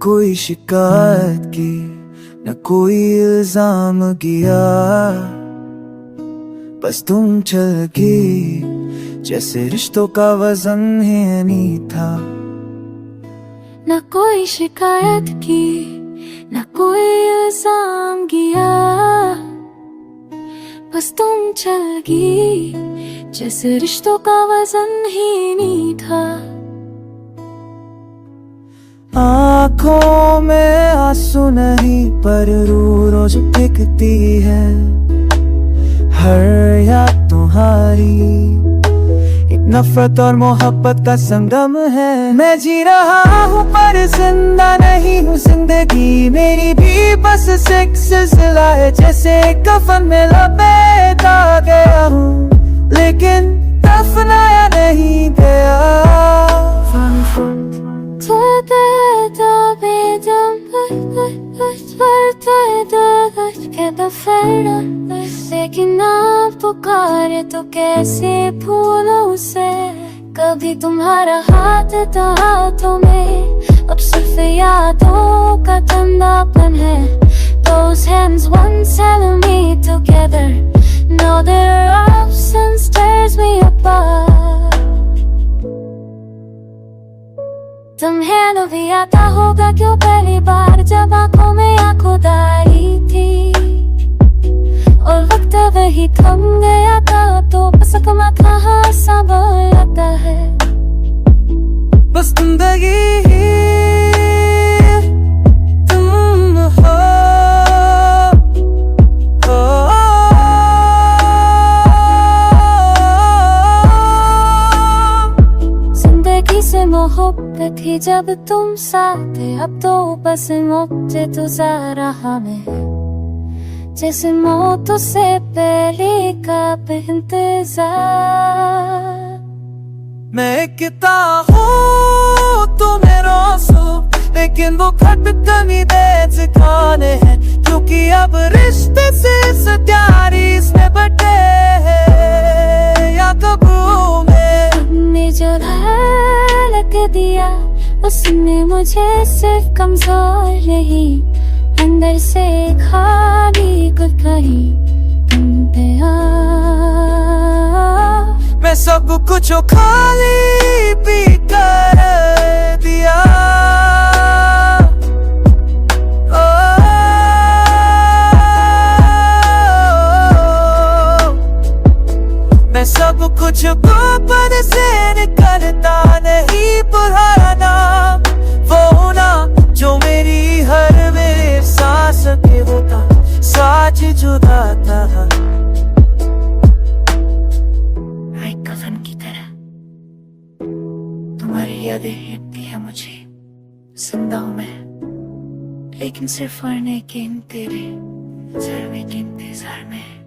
कोई शिकायत की, न कोई इल्जाम किया, बस तुम चल गई जैसे रिश्तों का वजन ही नहीं था। न कोई शिकायत की, न कोई इल्जाम किया, बस तुम चल गई जैसे रिश्तों का वजन ही नहीं था। आँखों में आंसू नहीं पर रू रोज दिखती है, हर याद तुम्हारी एक नफरत और मोहब्बत का संगम है। मैं जी रहा हूँ पर जिंदा नहीं हूँ, जिंदगी मेरी भी बस एक सिलसिला है, जैसे कफन में लपेटा गया हूँ लेकिन दफनाया नहीं गया। लेकिन आप पुकारे तो कैसे भूलो उसे, कभी तुम्हारा हाथ था हाथों में, अब सिर्फ यादों का ठंडापन है। Those hands once held me together, now their absence tears me apart। तुम्हें तो भी आता होगा क्यों पहली बार जब आंखों में आंखों डाली थी, और वक्त वही थम गया था, तो बस कमा कहाँ संभल आता है। बस जिंदगी ही तुम हो, जिंदगी से मोहब्बत ही जब तुम साथ थे, अब तो बस मुझे तुझा रहा मैं, जैसे मौत से पहले का इंतजार। मैं एक हूँ तुम्हें रोसो, लेकिन वो खटकनी दे सिखाने हैं, क्योंकि अब रिश्ते से सत्यारी इसमें बटे हैं या कब्रों में। तुमने जो धड़क दिया उसने मुझे सिर्फ कमजोर नहीं, अंदर से खाली कुछ कहीं मैं सब कुछ खाली पी कर दिया। मैं सब कुछ गोपन से निकलता नहीं, पुराना वो ना जो मेरी हर में सांस के होता साज जुदा था। कफन की तरह तुम्हारी यादें हिटती है मुझे, जिंदा हूँ मैं लेकिन सिर्फ मरने के तेरे इंतजार में।